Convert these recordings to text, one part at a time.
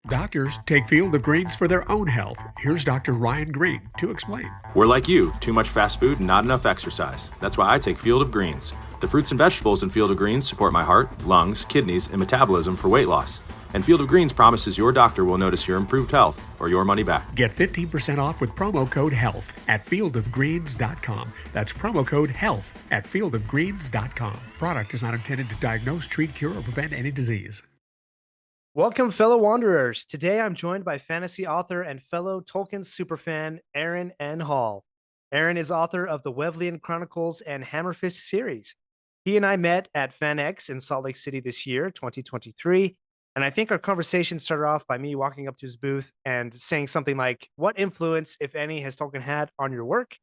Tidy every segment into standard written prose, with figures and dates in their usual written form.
Doctors take Field of Greens for their own health. Here's Dr. Ryan Green to explain. We're like you, too much fast food and not enough exercise. That's why I take Field of Greens. The fruits and vegetables in Field of Greens support my heart, lungs, kidneys, and metabolism for weight loss. And Field of Greens promises your doctor will notice your improved health or your money back. Get 15% off with promo code HEALTH at fieldofgreens.com. That's promo code HEALTH at fieldofgreens.com. Product is not intended to diagnose, treat, cure, or prevent any disease. Welcome, fellow wanderers. Today I'm joined by fantasy author and fellow Tolkien superfan Aaron N. Hall. Aaron is author of the Wevleyan Chronicles and Hammerfist series. He and I met at FanX in Salt Lake City this year, 2023, and I think our conversation started off by me walking up to his booth and saying something like, "What influence, if any, has Tolkien had on your work?"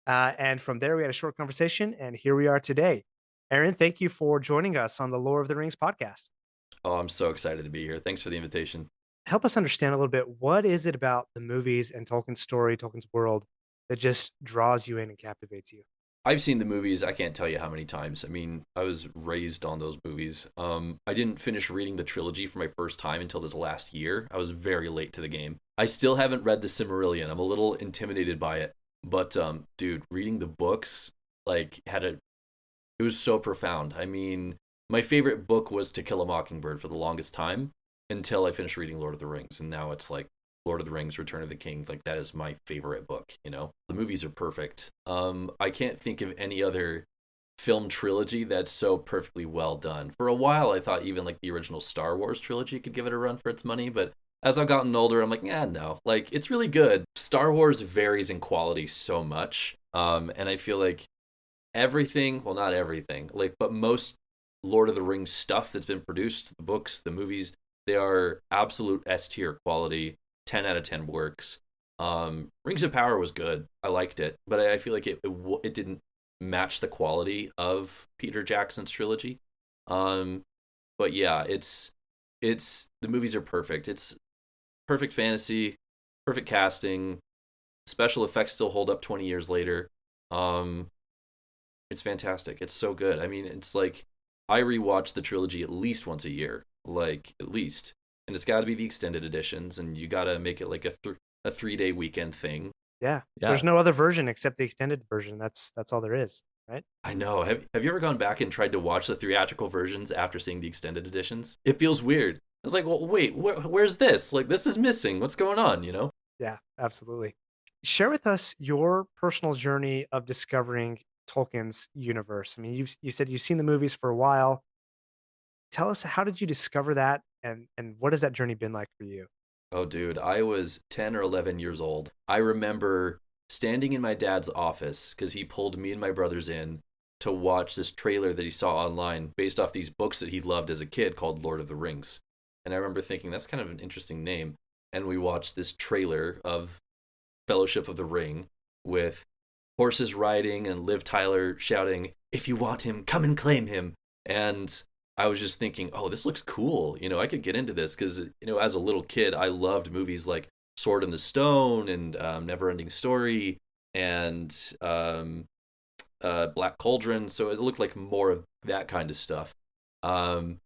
And from there, we had a short conversation, and here we are today. Aaron, thank you for joining us on the Lord of the Rings podcast. Oh, I'm so excited to be here. Thanks for the invitation. Help us understand a little bit, what is it about the movies and Tolkien's story, Tolkien's world, that just draws you in and captivates you? I've seen the movies, I can't tell you how many times. I mean, I was raised on those movies. I didn't finish reading the trilogy for my first time until this last year. I was very late to the game. I still haven't read the Silmarillion. I'm a little intimidated by it. But, dude, reading the books, it was so profound. I mean, my favorite book was To Kill a Mockingbird for the longest time until I finished reading Lord of the Rings. And now it's like Lord of the Rings, Return of the King. Like, that is my favorite book, you know? The movies are perfect. I can't think of any other film trilogy that's so perfectly well done. For a while, I thought even like the original Star Wars trilogy could give it a run for its money. But as I've gotten older, I'm like, no. Like, it's really good. Star Wars varies in quality so much. And I feel like everything, well, not everything, but most Lord of the Rings stuff that's been produced, the books, the movies, they are absolute S tier quality. 10 out of 10 works. Rings of Power was good. I liked it, but I feel like it didn't match the quality of Peter Jackson's trilogy. But yeah, it's the movies are perfect. It's perfect fantasy, perfect casting. Special effects still hold up 20 years later. It's fantastic. It's so good. I mean, it's like I rewatch the trilogy at least once a year, at least. And it's got to be the extended editions, and you got to make it like a 3-day weekend thing. Yeah. There's no other version except the extended version. That's all there is, right? I know. Have you ever gone back and tried to watch the theatrical versions after seeing the extended editions? It feels weird. I was like, well, wait, where's this? Like, this is missing. What's going on, you know? Yeah, absolutely. Share with us your personal journey of discovering Tolkien's universe. I mean, you said you've seen the movies for a while. Tell us, how did you discover that, and what has that journey been like for you? Oh, dude, I was 10 or 11 years old. I remember standing in my dad's office because he pulled me and my brothers in to watch this trailer that he saw online based off these books that he loved as a kid called Lord of the Rings. And I remember thinking, that's kind of an interesting name. And we watched this trailer of Fellowship of the Ring with horses riding and Liv Tyler shouting, "If you want him, come and claim him." And I was just thinking, oh, this looks cool. You know, I could get into this because, you know, as a little kid, I loved movies like Sword in the Stone and Neverending Story and Black Cauldron. So it looked like more of that kind of stuff. And,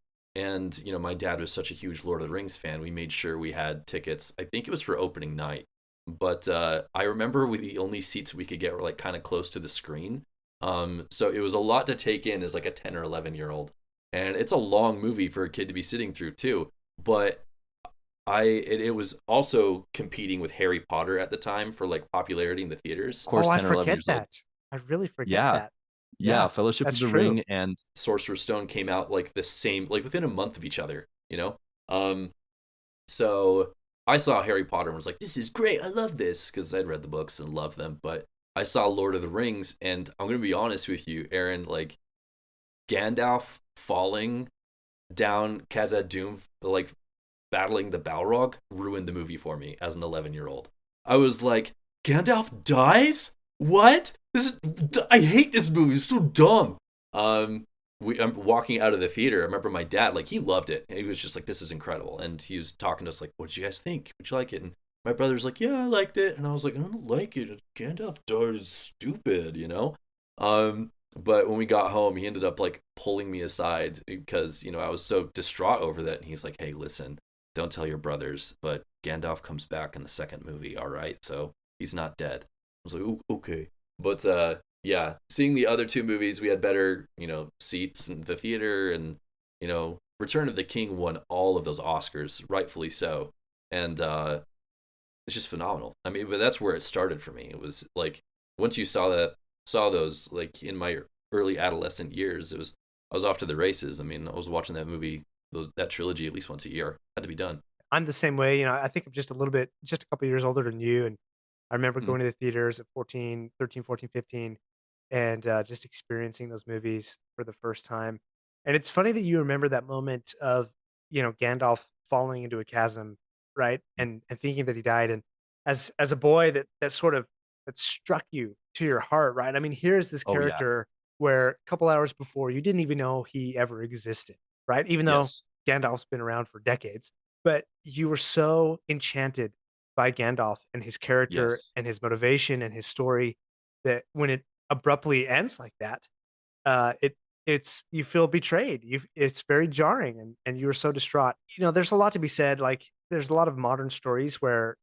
you know, my dad was such a huge Lord of the Rings fan. We made sure we had tickets. I think it was for opening night. But I remember the only seats we could get were like kind of close to the screen. So it was a lot to take in as like a 10 or 11-year-old. And it's a long movie for a kid to be sitting through too. But it was also competing with Harry Potter at the time for like popularity in the theaters. Of course, I 10 or 11 forget years old. that. I really forget Yeah. that. Yeah, Fellowship of that's the true. Ring and Sorcerer's Stone came out like the same, like within a month of each other, you know? So I saw Harry Potter and was like, this is great, I love this, because I'd read the books and loved them. But I saw Lord of the Rings, and I'm going to be honest with you, Aaron, like Gandalf falling down Khazad-dûm, like battling the Balrog, ruined the movie for me as an 11-year-old. I was like, Gandalf dies? What? I hate this movie. It's so dumb. I'm walking out of the theater. I remember my dad, like, he loved it. He was just like, this is incredible. And he was talking to us like, what did you guys think? Would you like it? And my brother's like, yeah, I liked it. And I was like, I don't like it. Gandalf dies stupid, you know? But when we got home, he ended up like pulling me aside because, you know, I was so distraught over that. And he's like, hey, listen, don't tell your brothers, but Gandalf comes back in the second movie. All right, so he's not dead. I was like, okay, but yeah, seeing the other two movies, we had better, seats in the theater, and Return of the King won all of those Oscars, rightfully so, and it's just phenomenal. I mean, but that's where it started for me. It was like once you saw those like in my early adolescent years, I was off to the races. I mean, I was watching that movie, that trilogy at least once a year. Had to be done. I'm the same way. I think I'm just just a couple years older than you. And I remember Hmm. going to the theaters at 14, 13, 14, 15, and just experiencing those movies for the first time. And it's funny that you remember that moment of, Gandalf falling into a chasm, right? And thinking that he died. And as a boy that struck you to your heart, right? I mean, here's this Oh yeah. character where a couple hours before you didn't even know he ever existed, right? Even though Yes. Gandalf's been around for decades, but you were so enchanted by Gandalf and his character Yes. and his motivation and his story that when it abruptly ends like that, it's you feel betrayed. It's very jarring and you were so distraught. There's a lot to be said. Like there's a lot of modern stories where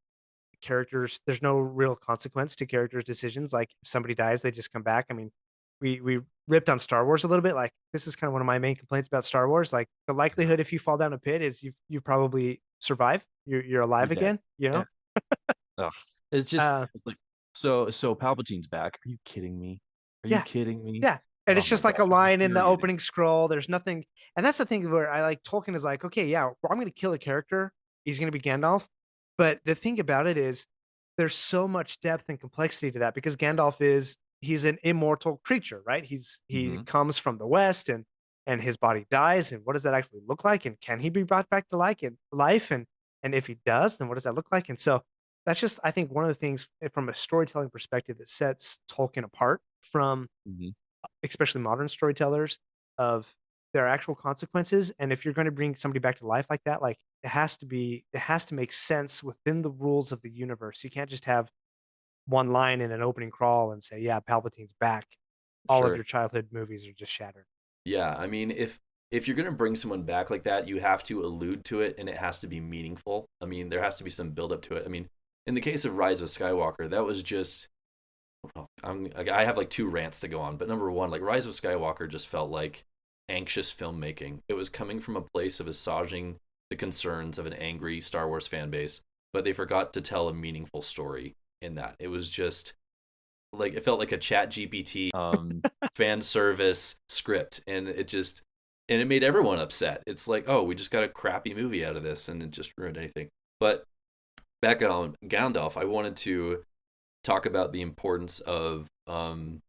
there's no real consequence to characters' decisions. Like if somebody dies, they just come back. I mean, we ripped on Star Wars a little bit. Like this is kind of one of my main complaints about Star Wars. Like the likelihood if you fall down a pit is you probably survive. You're You're alive dead. again. You Yeah. know. Ugh. It's just Uh, it's like so Palpatine's back. Are you kidding me? Are you yeah, kidding me? yeah. And Oh it's my just like gosh, a it was line in the infuriating. opening scroll. There's nothing, and that's the thing where I like Tolkien is like, okay, yeah, well, I'm going to kill a character. He's going to be Gandalf. But the thing about it is, there's so much depth and complexity to that because he's an immortal creature, right? He Hmm. comes from the West and his body dies. And what does that actually look like? And can he be brought back to life? And if he does, then what does that look like? And so that's just, I think, one of the things from a storytelling perspective that sets Tolkien apart from Hmm. especially modern storytellers of their actual consequences. And if you're going to bring somebody back to life like that, like it has to make sense within the rules of the universe. You can't just have one line in an opening crawl and say, yeah, Palpatine's back. All of Sure. your childhood movies are just shattered. Yeah, I mean, if you're gonna bring someone back like that, you have to allude to it, and it has to be meaningful. I mean, there has to be some build up to it. I mean, in the case of Rise of Skywalker, that was just I have like two rants to go on, but number one, like Rise of Skywalker just felt like anxious filmmaking. It was coming from a place of assuaging the concerns of an angry Star Wars fan base, but they forgot to tell a meaningful story in that. It was just like it felt like a Chat GPT fan service script, and it made everyone upset. It's like, oh, we just got a crappy movie out of this, and it just ruined anything. But back on Gandalf, I wanted to talk about the importance of Ian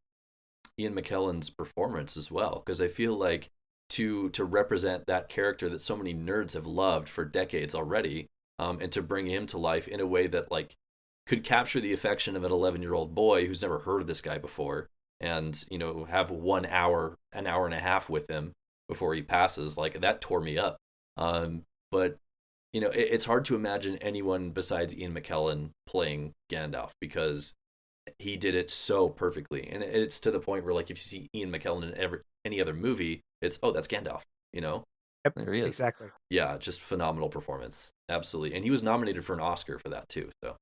McKellen's performance as well, because I feel like to represent that character that so many nerds have loved for decades already, and to bring him to life in a way that like could capture the affection of an 11-year-old boy who's never heard of this guy before, and have an hour and a half with him before he passes, like that tore me up. But it's hard to imagine anyone besides Ian McKellen playing Gandalf because he did it so perfectly, and it's to the point where like if you see Ian McKellen in any other movie, it's, oh, that's Gandalf, you know. Yep, There he is. exactly. Yeah, just phenomenal performance, absolutely, and he was nominated for an Oscar for that too. So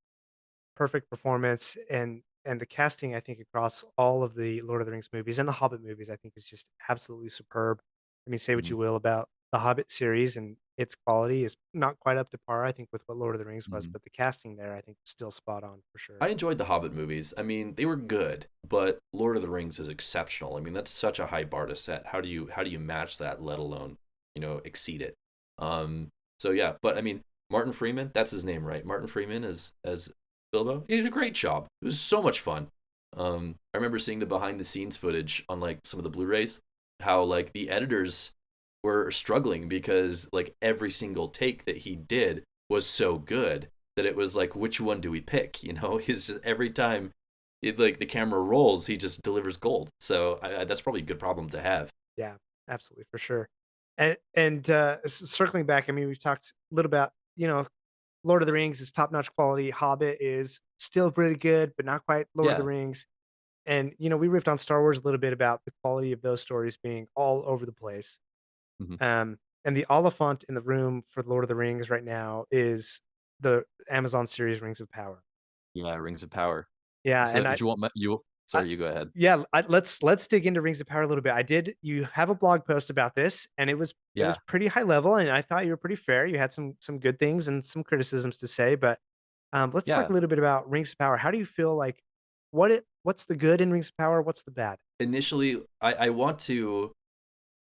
Perfect performance and the casting, I think, across all of the Lord of the Rings movies and the Hobbit movies, I think is just absolutely superb. I mean, say what Hmm. you will about the Hobbit series and its quality is not quite up to par, I think, with what Lord of the Rings was, Hmm. but the casting there, I think, is still spot on for sure. I enjoyed the Hobbit movies. I mean, they were good, but Lord of the Rings is exceptional. I mean, that's such a high bar to set. How do you match that, let alone, exceed it? Um so yeah, but I mean, Martin Freeman, that's his name, right? Martin Freeman as Bilbo. He did a great job. It was so much fun. I remember seeing the behind the scenes footage on like some of the Blu-rays, how like the editors were struggling because like every single take that he did was so good that it was like, which one do we pick? He's just every time like the camera rolls, he just delivers gold. So that's probably a good problem to have. Yeah, absolutely, for sure. Circling back, I mean, we've talked a little about, Lord of the Rings is top-notch quality. Hobbit is still pretty good, but not quite Lord of the Yeah. Rings. And, we riffed on Star Wars a little bit about the quality of those stories being all over the place. Hmm. and the Oliphant in the room for Lord of the Rings right now is the Amazon series Rings of Power. Yeah, Rings of Power. Yeah, So and do you want you I sorry, you go ahead. yeah, let's dig into Rings of Power a little bit. You have a blog post about this, and it was Yeah. pretty high level, and I thought you were pretty fair. You had some good things and some criticisms to say, but let's talk Yeah. a little bit about Rings of Power. How do you feel like what's the good in Rings of Power? What's the bad? Initially, I want to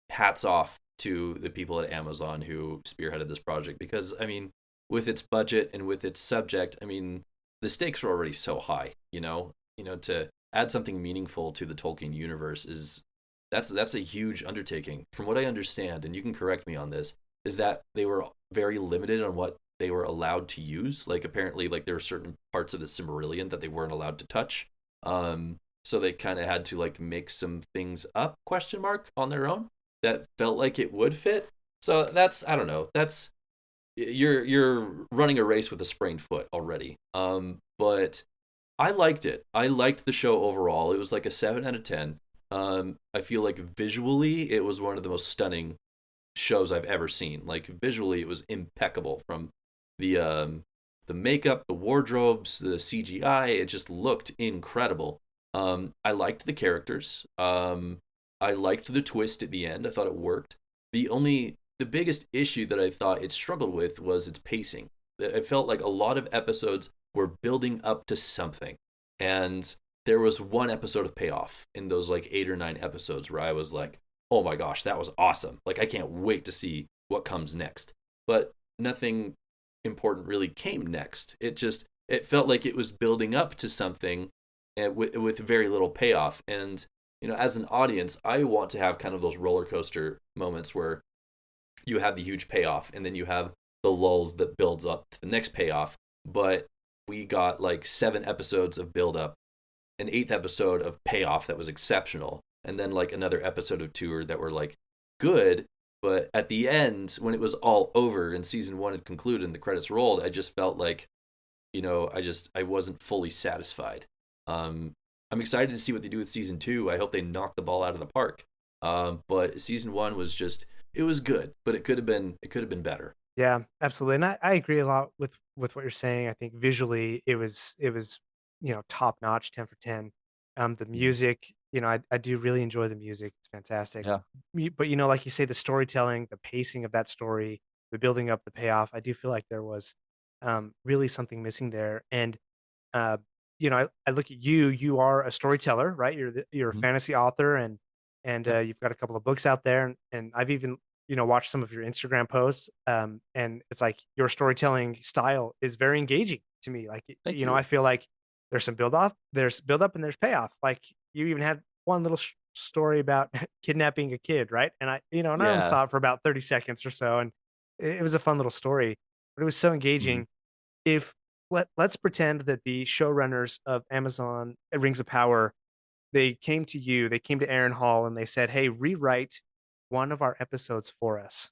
hats off to the people at Amazon who spearheaded this project because I mean, with its budget and with its subject, I mean, the stakes are already so high, to add something meaningful to the Tolkien universe is that's a huge undertaking. From what I understand, and you can correct me on this, is that they were very limited on what they were allowed to use. Like apparently like there were certain parts of the Silmarillion that they weren't allowed to touch. So they kind of had to like make some things up question mark on their own that felt like it would fit. So that's I don't know. That's you're running a race with a sprained foot already. But I liked it. I liked the show overall. It was like a 7 out of 10. I feel like visually it was one of the most stunning shows I've ever seen. Like visually it was impeccable from the makeup, the wardrobes, the CGI. It just looked incredible. I liked the characters. I liked the twist at the end. I thought it worked. The biggest issue that I thought it struggled with was its pacing. It felt like a lot of episodes were building up to something, and there was one episode of payoff in those like 8 or 9 episodes where I was like, "Oh my gosh, that was awesome! Like I can't wait to see what comes next." But nothing important really came next. It felt like it was building up to something with very little payoff. And as an audience, I want to have kind of those roller coaster moments where you have the huge payoff and then you have the lulls that builds up to the next payoff. But we got like 7 episodes of build up, an eighth episode of payoff that was exceptional, and then like another episode of tour that were like good. But at the end, when it was all over and season 1 had concluded and the credits rolled, I just felt like, I wasn't fully satisfied. I'm excited to see what they do with season 2. I hope they knock the ball out of the park. But season 1 was it was good, but it could have been better. Yeah, absolutely. And I agree a lot with what you're saying. I think visually it was top notch, 10 for 10. The Mhm. music, I do really enjoy the music. It's fantastic. Yeah. But like you say, the storytelling, the pacing of that story, the building up, the payoff, I do feel like there was really something missing there. And uh, I look at you. You are a storyteller, right? You're a Mhm. fantasy author, and Yeah. you've got a couple of books out there, and I've even watched some of your Instagram posts. And it's like your storytelling style is very engaging to me. Like Thank I you. feel like there's build up, and there's payoff. Like you even had one little story about kidnapping a kid, right? And I only Yeah. saw it for about 30 seconds or so, and it was a fun little story, but it was so Mhm. engaging. If let's pretend that the showrunners of Amazon Rings of Power, they came to Aaron Hall and they said, "Hey, rewrite one of our episodes for us.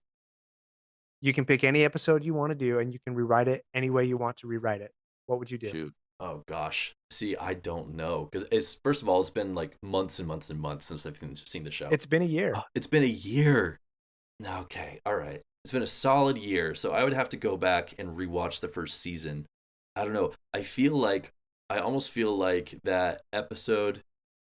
You can pick any episode you want to do and you can rewrite it any way you want to rewrite it." What would you do? Shoot. Oh gosh. See, I don't know because it's first of all, it's been like months and months and months since I've seen the show. It's been a year. Oh, it's been a year. Okay, all right. It's been a solid year, so I would have to go back and rewatch the first season. I don't know. I almost feel like that episode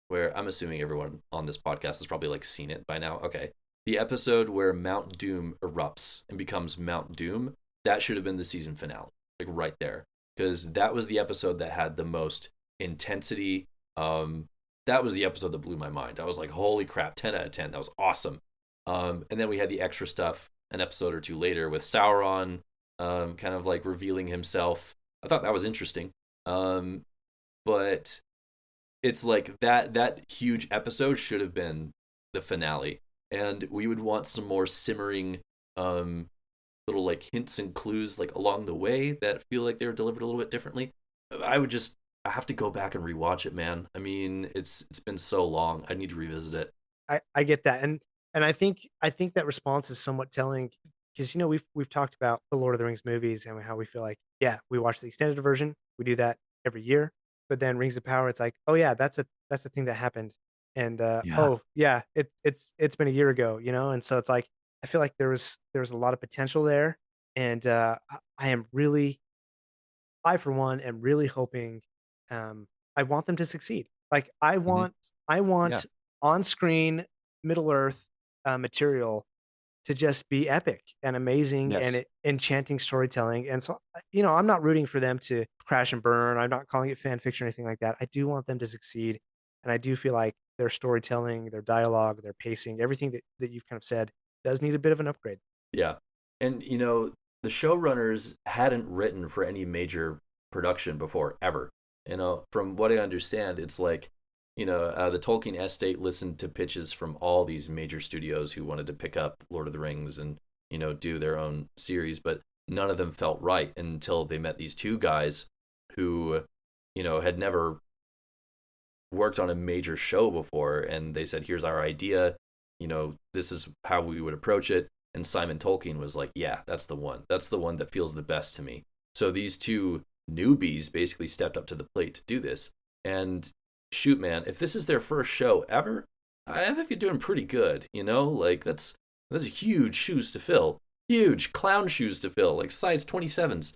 where I'm assuming everyone on this podcast has probably like seen it by now. Okay. The episode where Mount Doom erupts and becomes Mount Doom, that should have been the season finale. Like right there. Because that was the episode that had the most intensity. That was the episode that blew my mind. I was like, holy crap, 10 out of 10. That was awesome. And then we had the extra stuff an episode or two later with Sauron, kind of like revealing himself. I thought that was interesting. But it's like that huge episode should have been the finale, and we would want some more simmering um little like hints and clues like along the way that feel like they were delivered a little bit differently. I have to go back and rewatch it, man. I mean, it's been so long. I need to revisit it. I get that, and I think that response is somewhat telling because we've talked about the Lord of the Rings movies and how we feel like, yeah, we watch the extended version, we do that every year, but then Rings of Power, it's like, oh yeah, that's a thing that happened, and Yeah. oh yeah, it's been a year ago, and so it's like I feel like there was a lot of potential there, and I am really, I for one am really hoping, I want them to succeed. Like Hmm. I Yeah. want on screen Middle Earth material to just be epic and amazing and Yes. enchanting storytelling. And so, I'm not rooting for them to crash and burn. I'm not calling it fan fiction or anything like that. I do want them to succeed. And I do feel like their storytelling, their dialogue, their pacing, everything that you've kind of said does need a bit of an upgrade. Yeah. And the showrunners hadn't written for any major production before ever. From what I understand, it's like, the Tolkien estate listened to pitches from all these major studios who wanted to pick up Lord of the Rings and, do their own series, but none of them felt right until they met these two guys who, had never worked on a major show before, and they said, here's our idea, this is how we would approach it. And Simon Tolkien was like, yeah, that's the one, that feels the best to me. So these two newbies basically stepped up to the plate to do this. And shoot, man, if this is their first show ever, I think they're doing pretty good. Like that's huge shoes to fill, huge clown shoes to fill, like size 27s.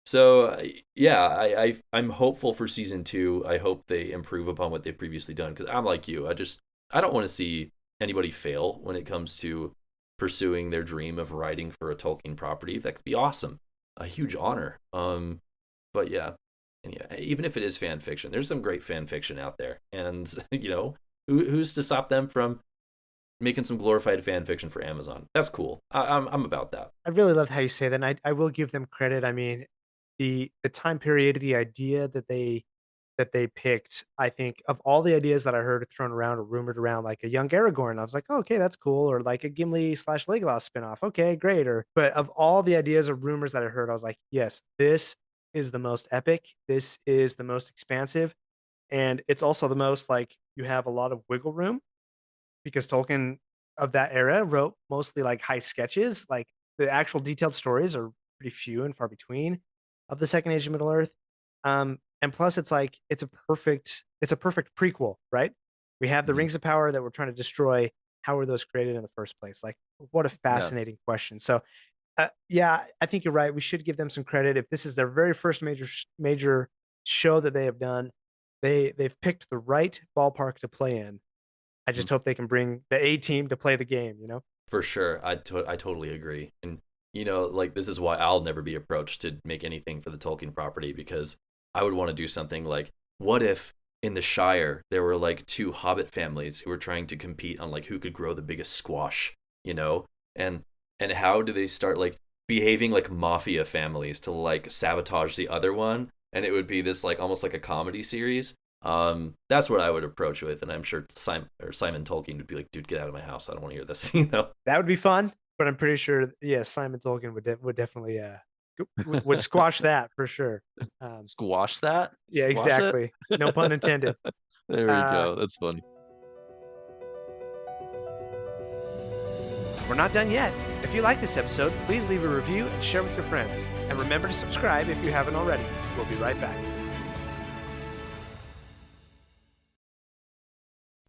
So yeah, I'm hopeful for season two. I hope they improve upon what they've previously done, because I'm like you. I don't want to see anybody fail when it comes to pursuing their dream of writing for a Tolkien property. That could be awesome, a huge honor. But yeah, and yeah, even if it is fan fiction, there's some great fan fiction out there, and who's to stop them from making some glorified fan fiction for Amazon? That's cool. I'm about that. I really love how you say that. And I will give them credit. I mean, the time period, the idea that they picked, I think of all the ideas that I heard thrown around or rumored around, like a young Aragorn, I was like, oh, okay, that's cool. Or like a Gimli slash Legolas spinoff. Okay, great. But of all the ideas or rumors that I heard, I was like, yes, this is the most epic. This is the most expansive. And it's also the most like you have a lot of wiggle room because Tolkien of that era wrote mostly like high sketches. Like the actual detailed stories are pretty few and far between of the Second Age of Middle Earth. And plus, it's like it's a perfect prequel, right? We have the Hmm. Rings of Power that we're trying to destroy. How were those created in the first place? Like, what a Yeah. fascinating question. So, yeah, I think you're right. We should give them some credit. If this is their very first major show that they have done, they've picked the right ballpark to play in. I Mm. just hope they can bring the A team to play the game, For sure, I totally agree. And like this is why I'll never be approached to make anything for the Tolkien property, because I would want to do something like, what if in the Shire there were like two Hobbit families who were trying to compete on like who could grow the biggest squash, you know? And how do they start like behaving like mafia families to like sabotage the other one? And it would be this like almost like a comedy series. That's what I would approach with, and I'm sure Simon Tolkien would be like, "Dude, get out of my house! I don't want to hear this." That would be fun, but I'm pretty sure, yeah, Simon Tolkien would definitely would squash that for sure. Um, Squash that? yeah, Squash it? exactly. No pun intended. There we Uh, go. That's funny. we're not done yet. If you like this episode, please leave a review and share with your friends. And remember to subscribe if you haven't already. We'll be right back.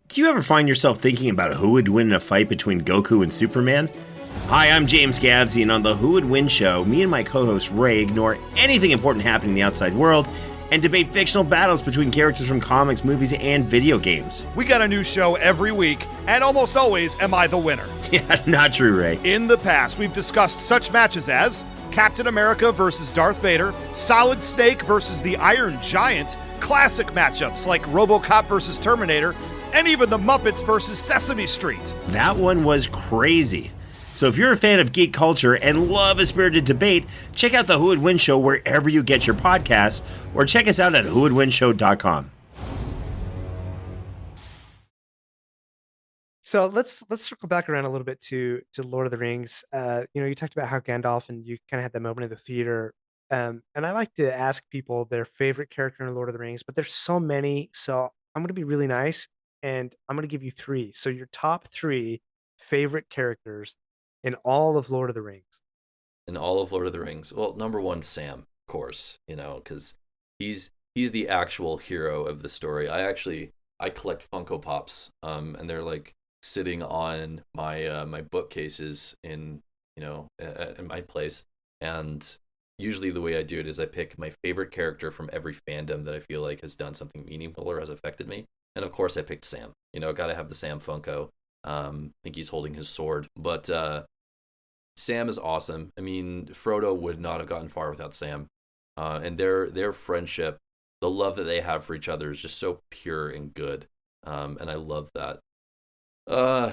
Do you ever find yourself thinking about who would win in a fight between Goku and Superman? Hi, I'm James Gavsey, and on the Who Would Win show, me and my co-host Ray ignore anything important happening in the outside world and debate fictional battles between characters from comics, movies, and video games. We got a new show every week, and almost always am I the winner. Yeah, not true, Ray. In the past, we've discussed such matches as Captain America versus Darth Vader, Solid Snake versus the Iron Giant, classic matchups like RoboCop versus Terminator, and even the Muppets versus Sesame Street. That one was crazy. So if you're a fan of geek culture and love a spirited debate, check out the Who Would Win show wherever you get your podcasts, or check us out at whowouldwinshow.com. So let's circle back around a little bit to Lord of the Rings. You talked about how Gandalf and you kind of had that moment in the theater. And I like to ask people their favorite character in Lord of the Rings, but there's so many. So I'm going to be really nice and I'm going to give you three. So your top three favorite characters in all of Lord of the Rings. In all of Lord of the Rings, well, number one, Sam, of course, because he's the actual hero of the story. I collect Funko Pops, and they're like sitting on my bookcases in my place. And usually the way I do it is I pick my favorite character from every fandom that I feel like has done something meaningful or has affected me. And of course I picked Sam. Got to have the Sam Funko. I think he's holding his sword, but Sam is awesome. I mean, Frodo would not have gotten far without Sam. And their friendship, the love that they have for each other is just so pure and good. And I love that.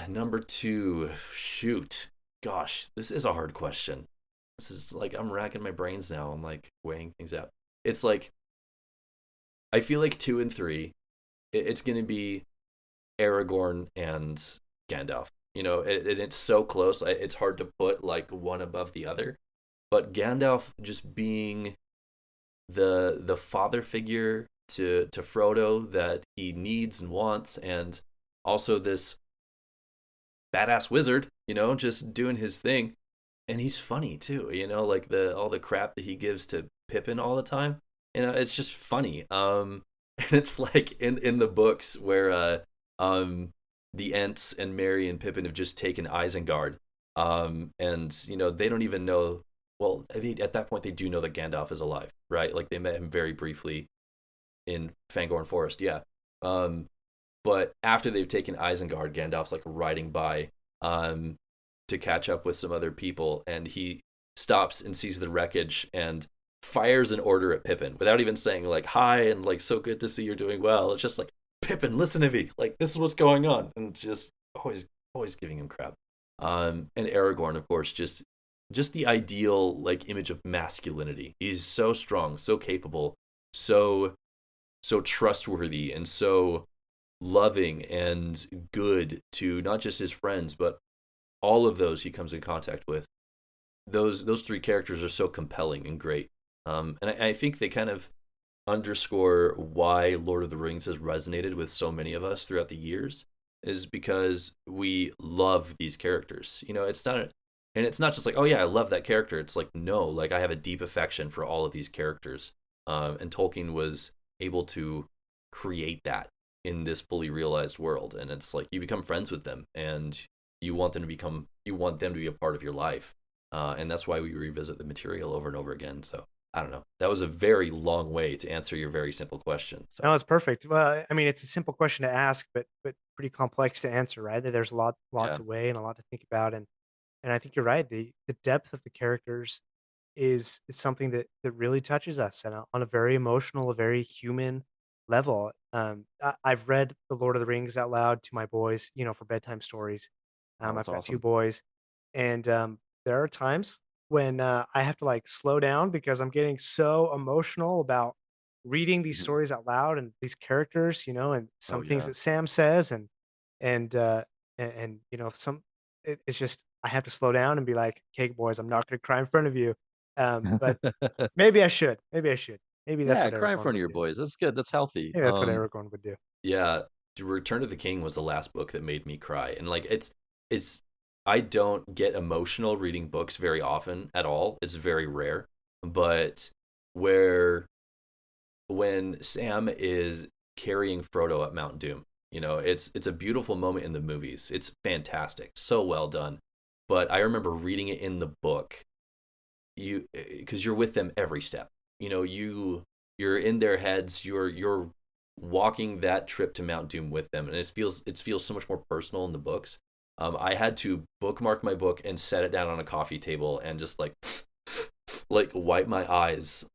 Number two, shoot. Gosh, this is a hard question. This is like, I'm racking my brains now. I'm like weighing things out. It's like, I feel like 2 and 3, it's going to be Aragorn and Gandalf. It's so close. It's hard to put like one above the other. But Gandalf just being the father figure to Frodo that he needs and wants, and also this badass wizard, just doing his thing. And he's funny too, like all the crap that he gives to Pippin all the time. It's just funny. And it's like in the books where the Ents and Merry and Pippin have just taken Isengard. And they don't even know. Well, at that point they do know that Gandalf is alive, right? Like they met him very briefly in Fangorn Forest, yeah. But after they've taken Isengard, Gandalf's like riding by to catch up with some other people, and he stops and sees the wreckage and fires an order at Pippin without even saying like hi and like so good to see you're doing well. It's just like, Pippin, listen to me, like this is what's going on, and just always giving him crap. And Aragorn, of course, just the ideal like image of masculinity. He's so strong, so capable, so trustworthy, and so loving and good to not just his friends but all of those he comes in contact with. Those 3 characters are so compelling and great. And I think they kind of underscore why Lord of the Rings has resonated with so many of us throughout the years, is because we love these characters. It's not just like, oh yeah, I love that character. It's like, no, like I have a deep affection for all of these characters. And Tolkien was able to create that in this fully realized world. And it's like you become friends with them, and you want them to be a part of your life. And that's why we revisit the material over and over again. So I don't know. That was a very long way to answer your very simple question. So No, it's perfect. Well, I mean, it's a simple question to ask, but pretty complex to answer, right? There's a lot Yeah. to weigh and a lot to think about, and I think you're right. The depth of the characters is something that really touches us and on a very emotional, a very human level. I've read The Lord of the Rings out loud to my boys, for bedtime stories. Oh, I've that's got 2 awesome. boys, and there are times when I have to like slow down because I'm getting so emotional about reading these Mhm. stories out loud and these characters, and Oh some things yeah. that Sam says, and some it's just I have to slow down and be like, "Okay, boys, I'm not going to cry in front of you." But maybe I should. Maybe I should. Maybe that's Yeah, what cry in Aragorn front of would your do. boys. That's good. That's healthy. Maybe that's what Aragorn would do. yeah, Return of the King was the last book that made me cry. And like it's I don't get emotional reading books very often at all. It's very rare. But where when Sam is carrying Frodo up Mount Doom, it's a beautiful moment in the movies. It's fantastic. So well done. But I remember reading it in the book, because you're with them every step. You're in their heads. You're walking that trip to Mount Doom with them, and it feels so much more personal in the books. I had to bookmark my book and set it down on a coffee table and just like like wipe my eyes,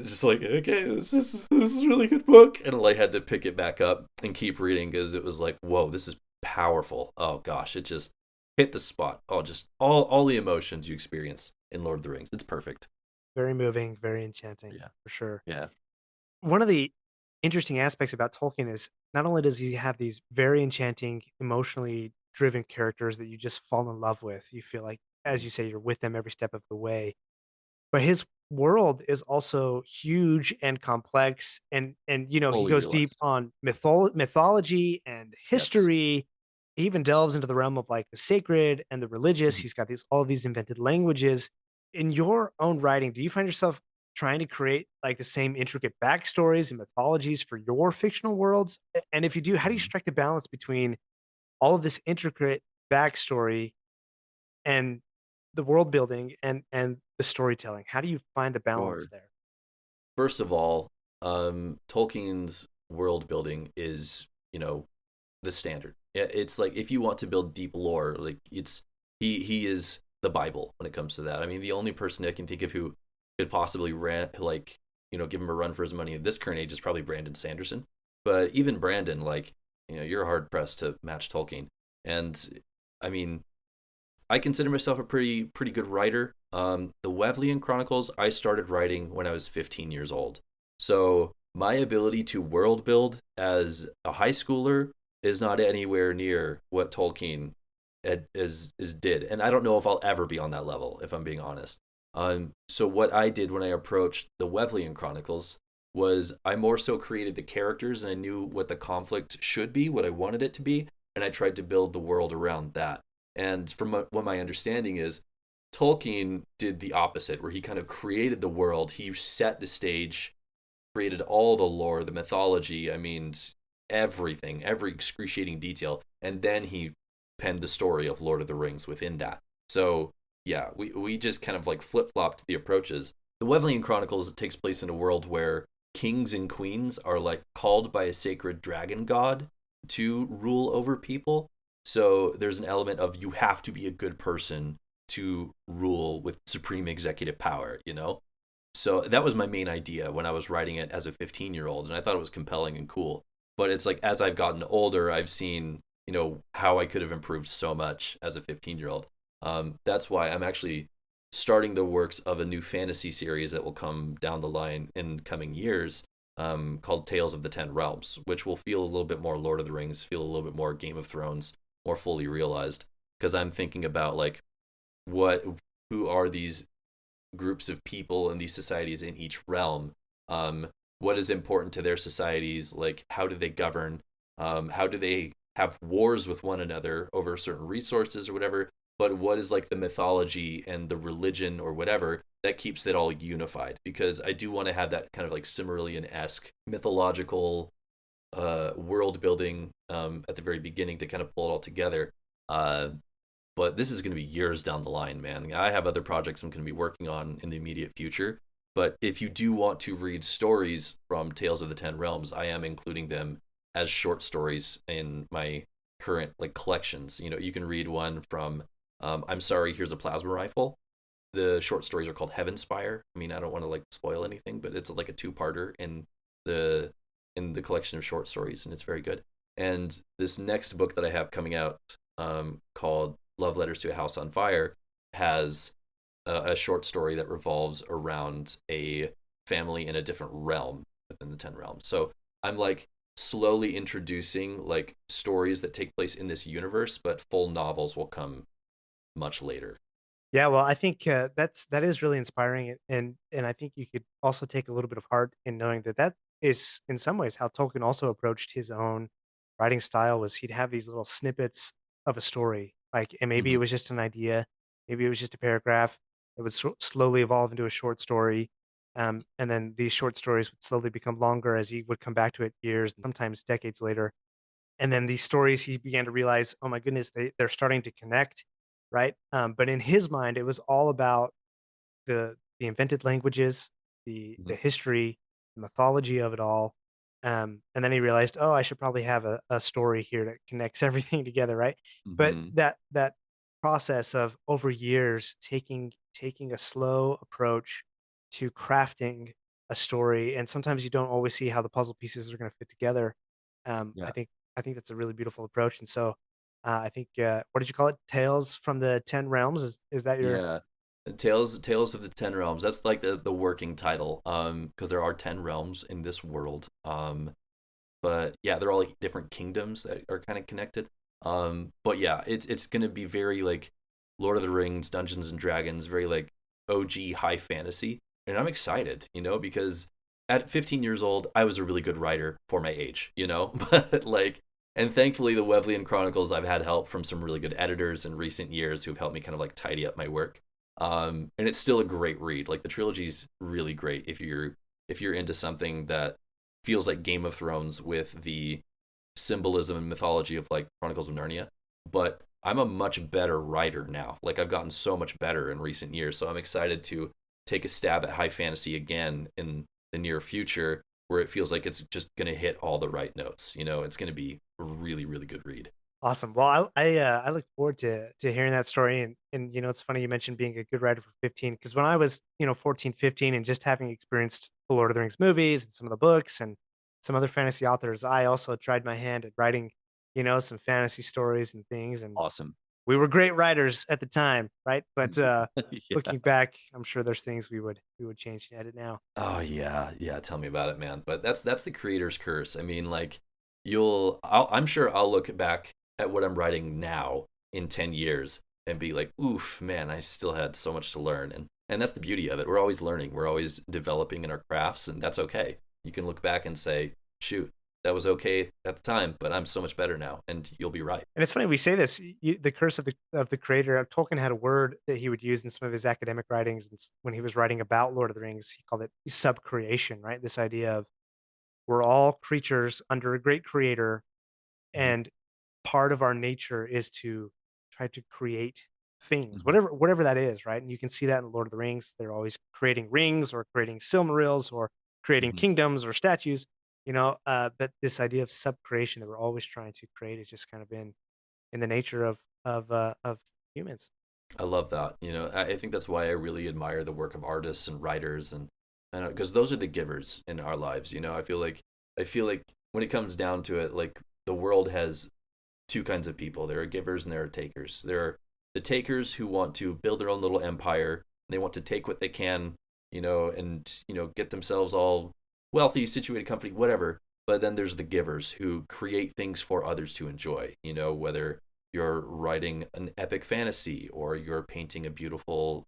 just like, okay, this is a really good book, and I had to pick it back up and keep reading because it was like, whoa, this is powerful. Oh gosh, it just hit the spot. Oh, just all the emotions you experience in Lord of the Rings. It's perfect. Very moving, very enchanting, Yeah. for sure. Yeah. One of the interesting aspects about Tolkien is not only does he have these very enchanting, emotionally driven characters that you just fall in love with, you feel like, as Mhm. you say, you're with them every step of the way, but his world is also huge and complex, and he Fully goes deep realized. on mythology and Yes. history. He even delves into the realm of like the sacred and the religious. Mhm. He's got all of these invented languages. In your own writing, do you find yourself trying to create like the same intricate backstories and mythologies for your fictional worlds? And if you do, how do you Mhm. strike the balance between all of this intricate backstory and the world building and the storytelling? How do you find the balance Sure. there? First of all, Tolkien's world building is, the standard. It's like if you want to build deep lore, like he is the Bible when it comes to that. I mean, the only person I can think of who could possibly give him a run for his money in this current age is probably Brandon Sanderson. But even Brandon, like, you're hard pressed to match Tolkien. And I mean, I consider myself a pretty good writer. The Wevleyan Chronicles I started writing when I was 15 years old. So my ability to world build as a high schooler is not anywhere near what Tolkien is did, and I don't know if I'll ever be on that level, if I'm being honest. So what I did when I approached the Wevleyan Chronicles was I more so created the characters and I knew what the conflict should be, what I wanted it to be, and I tried to build the world around that. And from what my understanding is, Tolkien did the opposite, where he kind of created the world, he set the stage, created all the lore, the mythology, I mean, everything, every excruciating detail, and then he penned the story of Lord of the Rings within that. So, yeah, we just kind of like flip flopped the approaches. The Wevleyan Chronicles takes place in a world where kings and queens are like called by a sacred dragon god to rule over people. So there's an element of you have to be a good person to rule with supreme executive power, So that was my main idea when I was writing it as a 15-year-old, and I thought it was compelling and cool. But it's like as I've gotten older, I've seen, how I could have improved so much as a 15-year-old. That's why I'm actually starting the works of a new fantasy series that will come down the line in coming years, called Tales of the Ten Realms, which will feel a little bit more Lord of the Rings, feel a little bit more Game of Thrones, more fully realized. Because I'm thinking about like who are these groups of people and these societies in each realm, what is important to their societies, like how do they govern, how do they have wars with one another over certain resources or whatever, but what is like the mythology and the religion or whatever that keeps it all unified, because I do want to have that kind of like Silmarillion-esque mythological world building at the very beginning to kind of pull it all together. But this is going to be years down the line, man. I have other projects I'm going to be working on in the immediate future. But if you do want to read stories from Tales of the Ten Realms, I am including them as short stories in my current like collections. You can read one from I'm Sorry, Here's a Plasma Rifle. The short stories are called Heavenspire. I mean, I don't want to like spoil anything, but it's like a two-parter in the collection of short stories, and it's very good. And this next book that I have coming out, called Love Letters to a House on Fire, has a short story that revolves around a family in a different realm within the Ten Realms. So I'm like slowly introducing like stories that take place in this universe, but full novels will come much later. Yeah, well, I think that is really inspiring, and I think you could also take a little bit of heart in knowing that that is in some ways how Tolkien also approached his own writing style. Was he'd have these little snippets of a story, like, and maybe Mm-hmm. it was just an idea, maybe it was just a paragraph that would slowly evolve into a short story, and then these short stories would slowly become longer as he would come back to it years, sometimes decades later. And then these stories, he began to realize, oh my goodness, they're starting to connect, right? But in his mind, it was all about the invented languages, the history, the mythology of it all. And then he realized, oh, I should probably have a story here that connects everything together, right? But Mm-hmm. that process of over years taking a slow approach to crafting a story, and sometimes you don't always see how the puzzle pieces are going to fit together. Yeah. I think that's a really beautiful approach, and so I think what did you call it? Tales from the Ten Realms. Is that your? Yeah. Tales of the Ten Realms. That's like the working title. Because there are 10 realms in this world. But yeah, they're all like different kingdoms that are kind of connected. But yeah, it's gonna be very like Lord of the Rings, Dungeons and Dragons, very like OG high fantasy, and I'm excited, because at 15 years old, I was a really good writer for my age, but like, and thankfully the Wevleyan Chronicles, I've had help from some really good editors in recent years who've helped me kind of like tidy up my work. And it's still a great read. Like the trilogy's really great if you're into something that feels like Game of Thrones with the symbolism and mythology of like Chronicles of Narnia, but I'm a much better writer now. Like I've gotten so much better in recent years. So I'm excited to take a stab at high fantasy again in the near future, where it feels like it's just going to hit all the right notes. It's going to be a really, really good read. Awesome. Well, I look forward to hearing that story. And it's funny you mentioned being a good writer for 15, because when I was 14, 15, and just having experienced the Lord of the Rings movies and some of the books and some other fantasy authors, I also tried my hand at writing some fantasy stories and things. And Awesome. we were great writers at the time, right? But Yeah. looking back, I'm sure there's things we would change and edit now. Oh yeah, tell me about it, man. But that's the creator's curse. I mean, like I'm sure I'll look back at what I'm writing now in 10 years and be like, oof, man, I still had so much to learn. And that's the beauty of it. We're always learning. We're always developing in our crafts, and that's okay. You can look back and say, shoot, that was okay at the time, but I'm so much better now, and you'll be right. And it's funny we say this. The curse of the creator. Tolkien had a word that he would use in some of his academic writings, and when he was writing about Lord of the Rings, he called it subcreation. Right, this idea of we're all creatures under a great creator, and part of our nature is to try to create things, whatever that is, right? And you can see that in Lord of the Rings. They're always creating rings or creating Silmarils or creating kingdoms or statues. But this idea of subcreation that we're always trying to create has just kind of been in the nature of humans. I love that. I think that's why I really admire the work of artists and writers, and because those are the givers in our lives. I feel like when it comes down to it, like the world has two kinds of people. There are givers and there are takers. There are the takers who want to build their own little empire. They want to take what they can, and get themselves all wealthy, situated, company, whatever. But then there's the givers who create things for others to enjoy. Whether you're writing an epic fantasy or you're painting a beautiful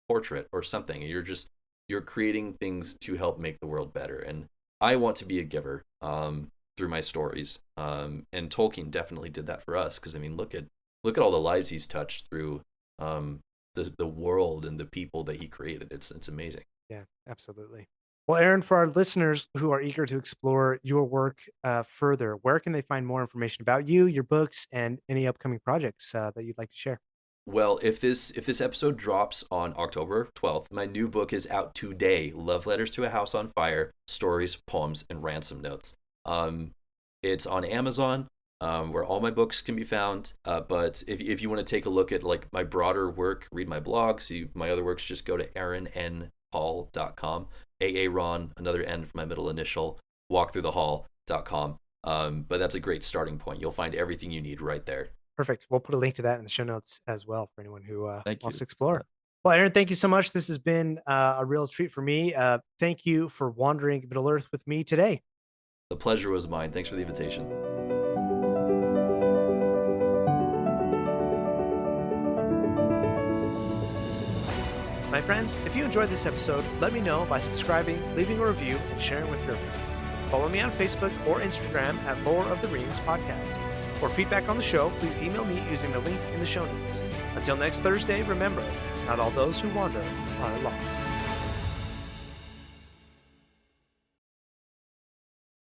portrait or something, and you're creating things to help make the world better. And I want to be a giver through my stories. And Tolkien definitely did that for us, because I mean, look at all the lives he's touched through the world and the people that he created. It's amazing. Yeah, absolutely. Well, Aaron, for our listeners who are eager to explore your work further, where can they find more information about you, your books, and any upcoming projects that you'd like to share? Well, if this episode drops on October 12th, my new book is out today. Love Letters to a House on Fire: Stories, Poems, and Ransom Notes. It's on Amazon, where all my books can be found. But if you want to take a look at like my broader work, read my blog, see my other works, just go to aaronnhall.com. Aaron, another N for my middle initial, walkthroughthehall.com. But that's a great starting point. You'll find everything you need right there. Perfect. We'll put a link to that in the show notes as well for anyone who wants to explore. Well, Aaron, thank you so much. This has been a real treat for me. Thank you for wandering Middle Earth with me today. The pleasure was mine. Thanks for the invitation. My friends, if you enjoyed this episode, let me know by subscribing, leaving a review, and sharing with your friends. Follow me on Facebook or Instagram at Lore of the Rings Podcast. For feedback on the show, please email me using the link in the show notes. Until next Thursday, remember, not all those who wander are lost.